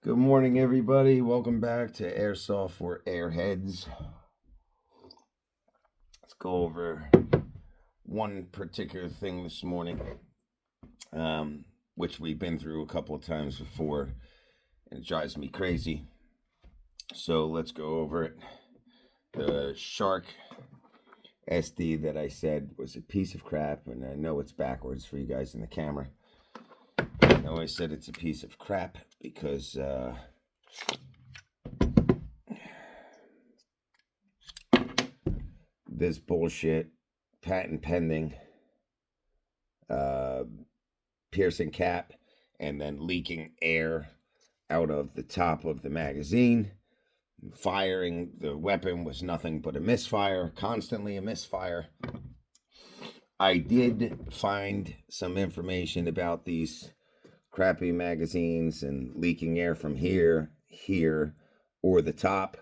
Good morning, everybody. Welcome back to Airsoft for Airheads. Let's go over one particular thing this morning, which we've been through a couple of times before, and it drives me crazy. So let's go over it. The Shark SD that I said was a piece of crap, and I know it's backwards for you guys in the camera. I know I said it's a piece of crap because this bullshit, patent pending, piercing cap, and then leaking air out of the top of the magazine. Firing the weapon was nothing but a misfire, constantly a misfire. I did find some information about these crappy magazines and leaking air from here, or the top.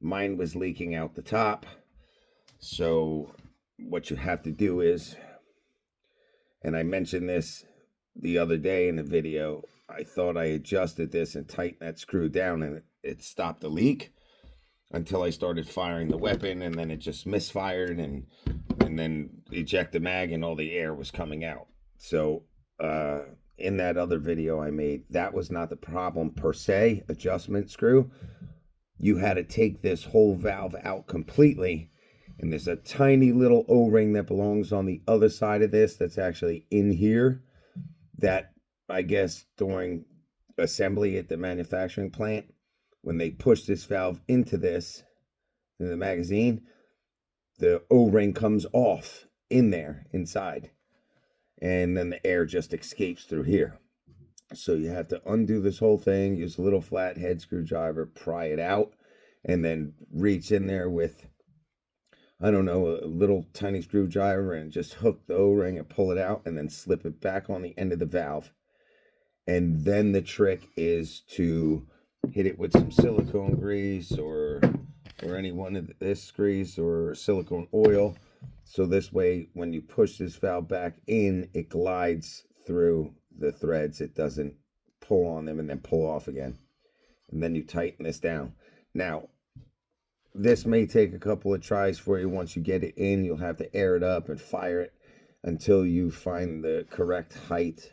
Mine was leaking out the top. So what you have to do is, and I mentioned this the other day in the video, I thought I adjusted this and tightened that screw down and it stopped the leak until I started firing the weapon, and then it just misfired and then eject the mag and all the air was coming out. So in that other video I made, that was not the problem per se, adjustment screw. You had to take this whole valve out completely, and there's a tiny little O-ring that belongs on the other side of this that's actually in here that I guess during assembly at the manufacturing plant, when they push this valve into this, in the magazine, the O-ring comes off in there inside, and then the air just escapes through here. So you have to undo this whole thing, use a little flathead screwdriver, pry it out, and then reach in there with, I don't know, a little tiny screwdriver and just hook the O-ring and pull it out and then slip it back on the end of the valve. And then the trick is to hit it with some silicone grease or any one of this grease or silicone oil. So this way, when you push this valve back in, it glides through the threads. It doesn't pull on them and then pull off again. And then you tighten this down. Now, this may take a couple of tries for you. Once you get it in, you'll have to air it up and fire it until you find the correct height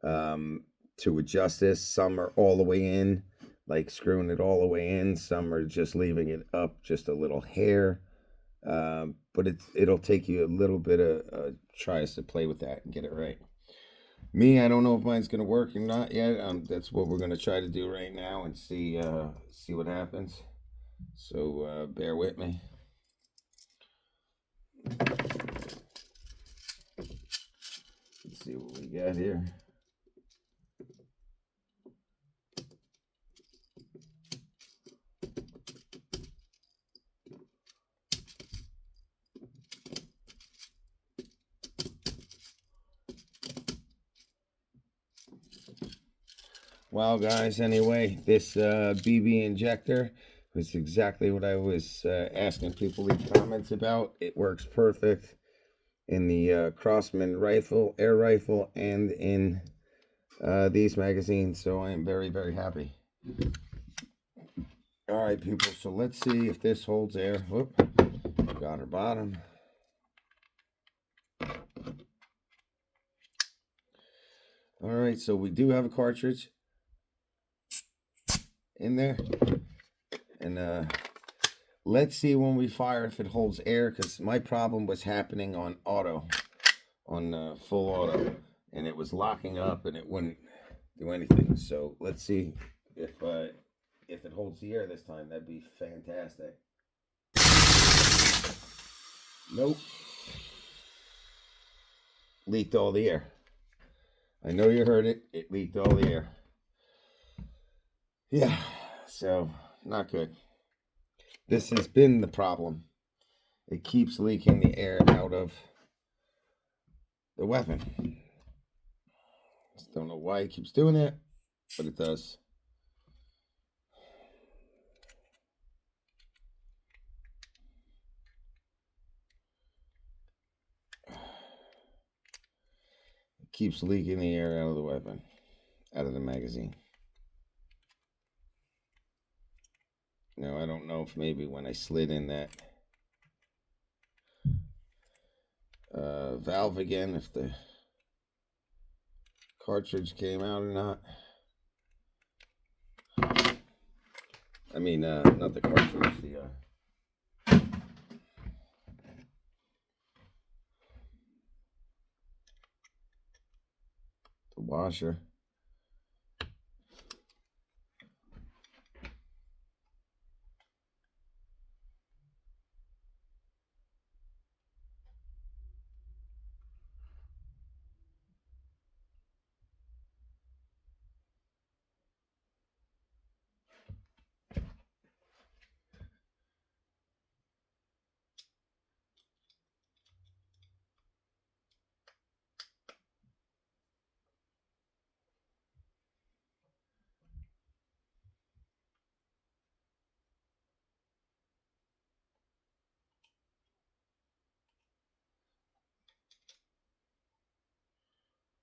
to adjust this. Some are all the way in, like screwing it all the way in. Some are just leaving it up just a little hair. But it'll take you a little bit of tries to play with that and get it right. Me, I don't know if mine's gonna work or not yet. That's what we're gonna try to do right now and see what happens. So bear with me. Let's see what we got here. Well, guys, anyway, this BB injector was exactly what I was asking people in comments about. It works perfect in the Crossman rifle, air rifle, and in these magazines, so I am very, very happy. All right, people, so let's see if this holds air. Whoop, got her bottom. All right, so we do have a cartridge in there, and let's see when we fire if it holds air, because my problem was happening on auto, on full auto, and it was locking up and it wouldn't do anything. So let's see if it holds the air this time. That'd be fantastic. Nope, leaked all the air. I know you heard it. It leaked all the air. Yeah, so not good. This has been the problem. It keeps leaking the air out of the weapon. Just don't know why it keeps doing it, but it does. It keeps leaking the air out of the weapon, out of the magazine. Now, I don't know if maybe when I slid in that valve again, if the cartridge came out or not. I mean, not the cartridge, the washer.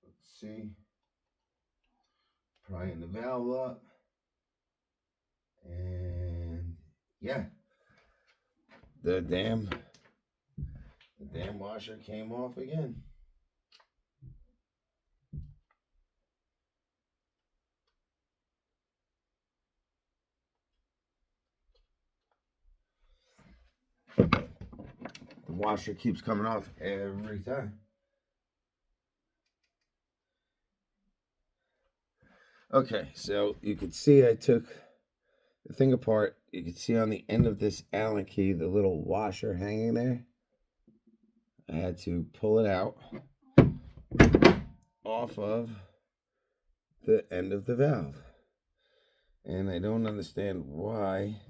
Let's see. Prying the valve up. And yeah, the damn washer came off again. The washer keeps coming off every time. Okay, so you can see I took the thing apart. You can see on the end of this Allen key, the little washer hanging there. I had to pull it out off of the end of the valve. And I don't understand why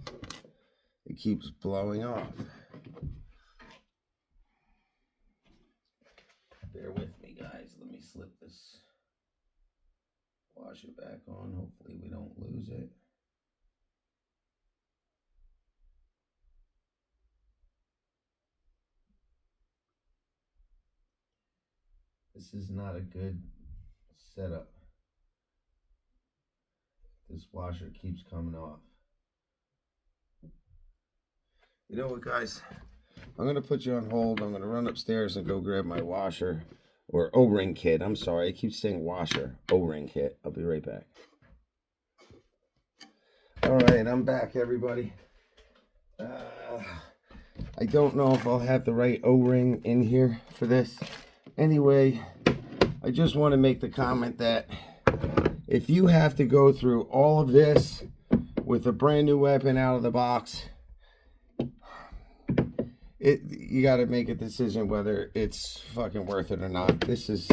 it keeps blowing off. Bear with me, guys. Let me slip this washer back on. Hopefully we don't lose it. This is not a good setup. This washer keeps coming off. You know what, guys? I'm going to put you on hold. I'm going to run upstairs and go grab my washer or O-ring kit. I'm sorry. I keep saying washer. O-ring kit. I'll be right back. All right. I'm back, everybody. I don't know if I'll have the right O-ring in here for this. Anyway, I just want to make the comment that if you have to go through all of this with a brand new weapon out of the box, you got to make a decision whether it's fucking worth it or not. This is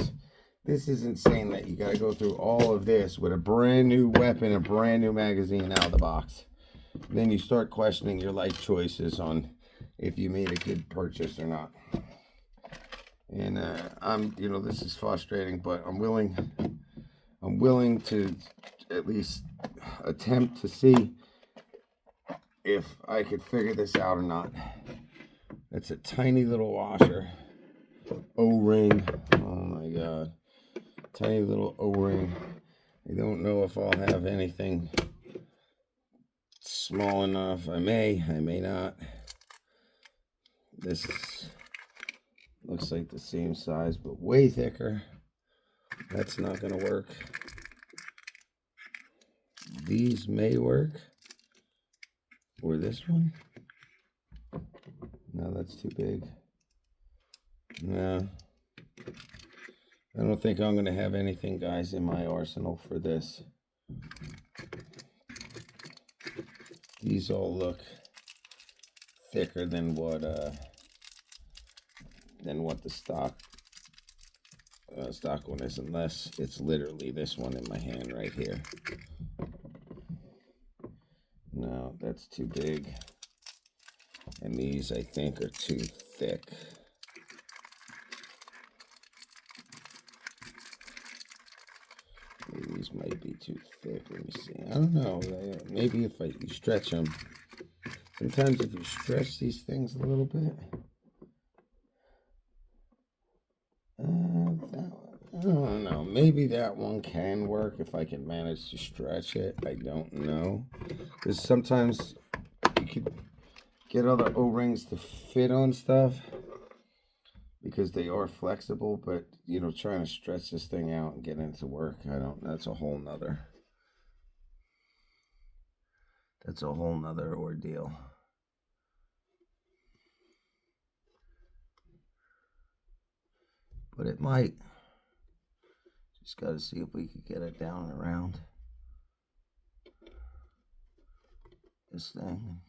insane that you got to go through all of this with a brand new weapon, a brand new magazine out of the box. Then you start questioning your life choices on if you made a good purchase or not. And this is frustrating, but I'm willing to at least attempt to see if I could figure this out or not. It's a tiny little washer. O-ring. Oh my god. Tiny little O-ring. I don't know if I'll have anything small enough. I may not. This looks like the same size, but way thicker. That's not going to work. These may work. Or this one. No, that's too big. No. I don't think I'm going to have anything, guys, in my arsenal for this. These all look thicker than what the stock one is, unless it's literally this one in my hand right here. No, that's too big. And these, I think, are too thick. These might be too thick. Let me see. I don't know. Maybe if you stretch them. Sometimes if you stretch these things a little bit. I don't know. Maybe that one can work if I can manage to stretch it. I don't know. Because sometimes could get other O-rings to fit on stuff because they are flexible, but you know, trying to stretch this thing out and get into work, that's a whole nother ordeal. But it might. Just got to see if we could get it down and around this thing.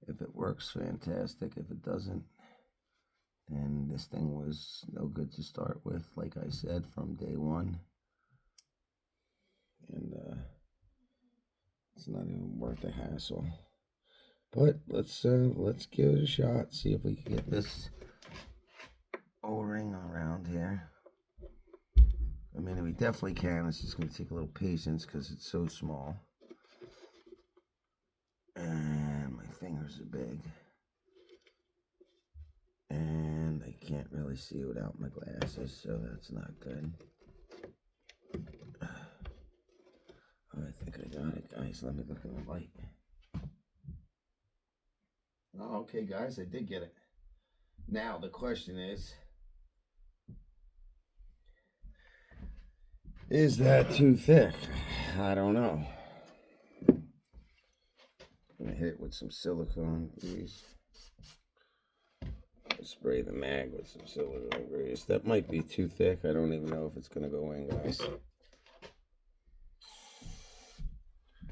If it works, fantastic. If it doesn't, then this thing was no good to start with, like I said, from day one. And it's not even worth the hassle. But let's give it a shot. See if we can get this O-ring around here. I mean, we definitely can. It's just going to take a little patience because it's so small. And my fingers are big. And I can't really see without my glasses, so that's not good. Oh, I think I got it, guys. Let me look at the light. Oh, okay, guys. I did get it. Now, the question is that too thick? I don't know. I'm going to hit it with some silicone grease. Spray the mag with some silicone grease. That might be too thick. I don't even know if it's going to go in, guys.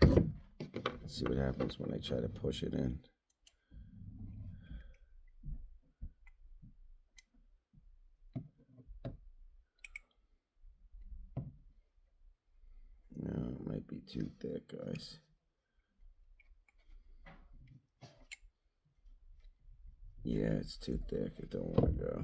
Let's see what happens when I try to push it in. No, it might be too thick, guys. Yeah, it's too thick. I don't want to go.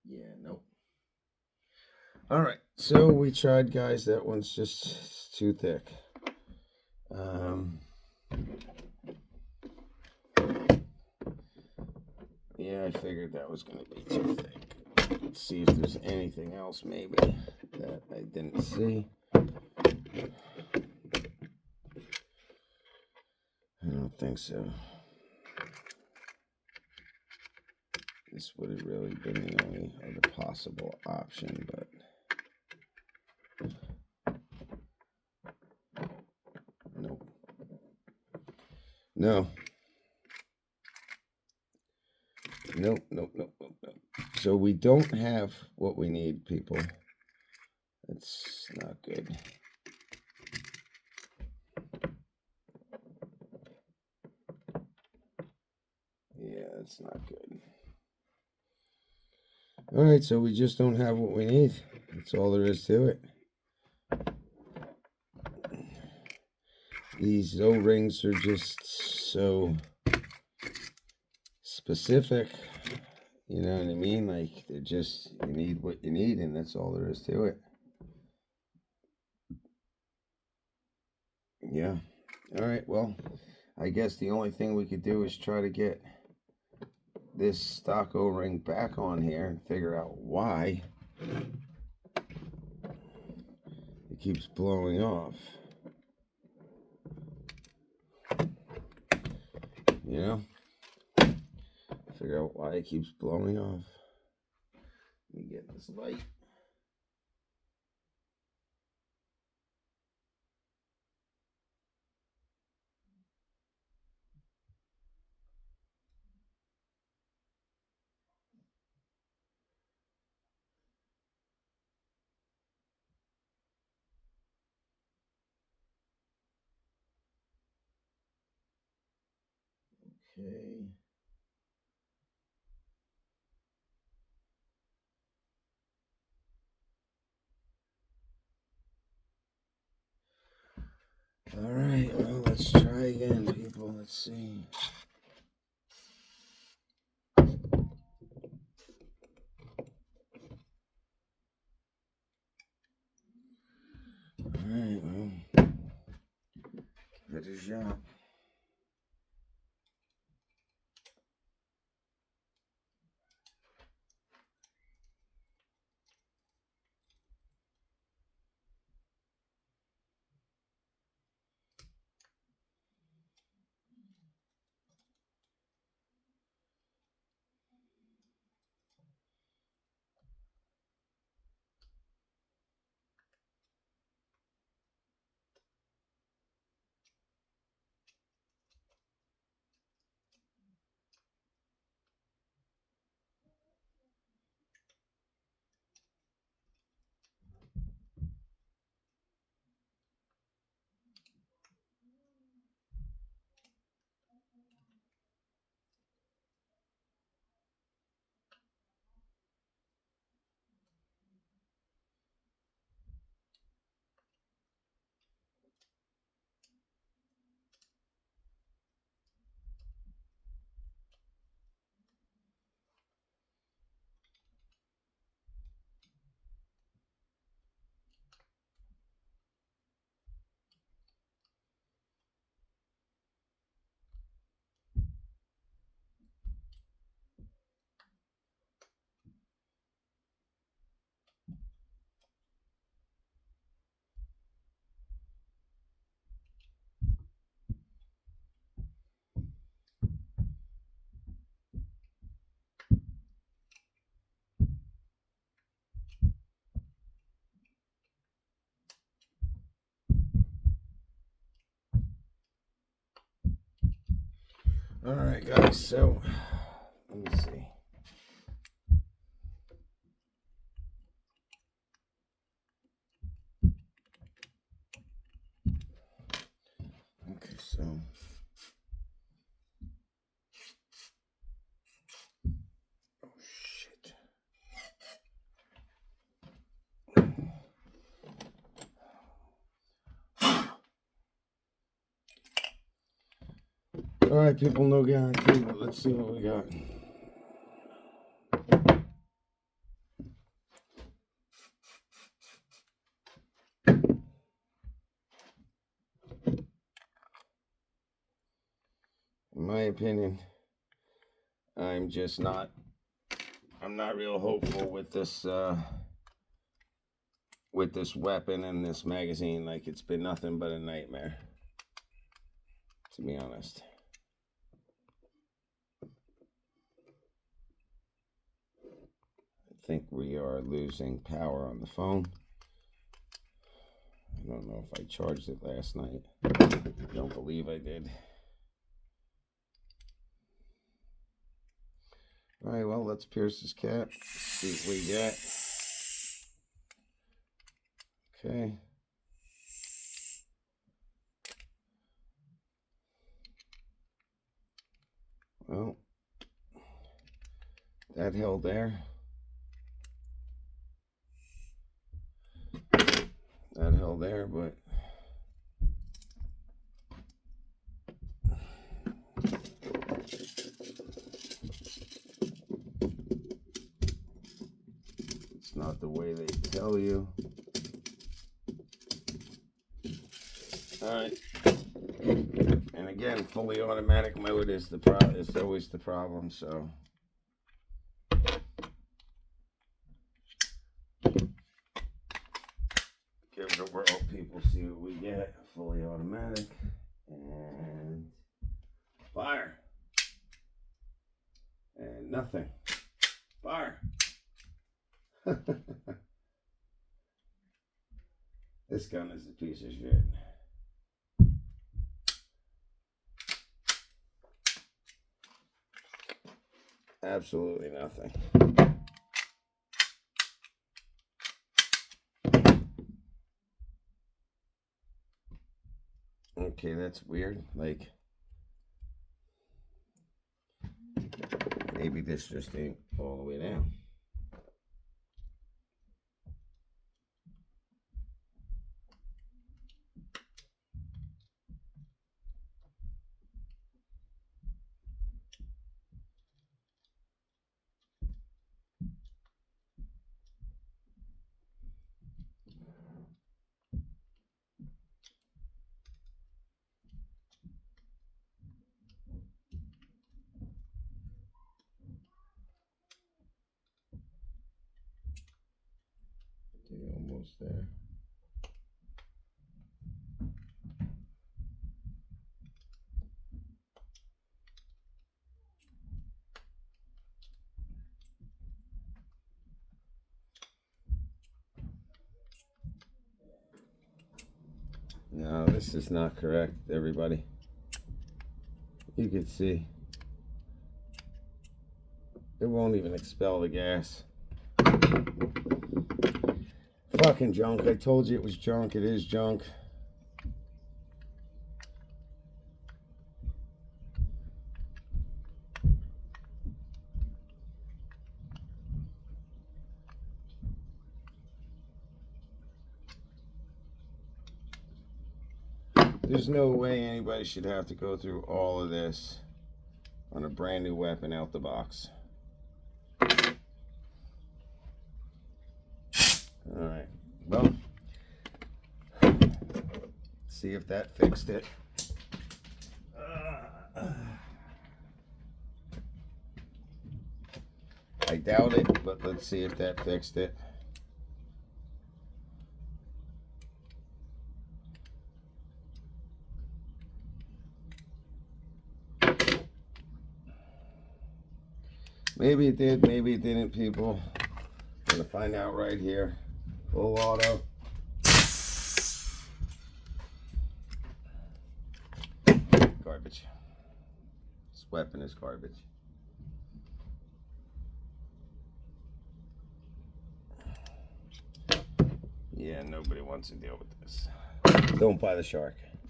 Yeah, nope. All right, so we tried, guys. That one's just too thick. Yeah, I figured that was going to be too thick. Let's see if there's anything else maybe that I didn't see. I don't think so. This would have really been the only other possible option, but nope. No. Nope. So we don't have what we need, people. That's not good. Yeah, that's not good. All right, so we just don't have what we need. That's all there is to it. These O-rings are just so specific. You know what I mean? Like, they're just, you need what you need, and that's all there is to it. Yeah. All right, well, I guess the only thing we could do is try to get this stock O-ring back on here and figure out why it keeps blowing off. You know? Figure out why it keeps blowing off. Let me get this light. Okay. All right, well, let's try again, people. Let's see. All right, well, give it a shot. All right, guys, so let me see. Okay, so oh shit. All right, people, no guarantee, but let's see what we got. In my opinion, I'm not real hopeful with this weapon and this magazine. Like, it's been nothing but a nightmare, to be honest. I think we are losing power on the phone. I don't know if I charged it last night. I don't believe I did. All right, well, let's pierce this cap. See what we get. Okay. Well, that held there. That held there, but it's not the way they tell you. All right. And again, fully automatic mode is the problem. It's always the problem. So give it a whirl, people. See what we get. Fully automatic and fire and nothing. Fire. This gun is a piece of shit. Absolutely nothing. Okay, that's weird. Like, maybe this just ain't all the way down. Okay, almost there. No, this is not correct, everybody. You can see it won't even expel the gas. Fucking junk. I told you it was junk. It is junk. There's no way anybody should have to go through all of this on a brand new weapon out the box. Alright, well, see if that fixed it. I doubt it, but let's see if that fixed it. Maybe it did, maybe it didn't, people. I'm gonna find out right here. Full auto. Garbage. This weapon is garbage. Yeah, nobody wants to deal with this. Don't buy the Shark.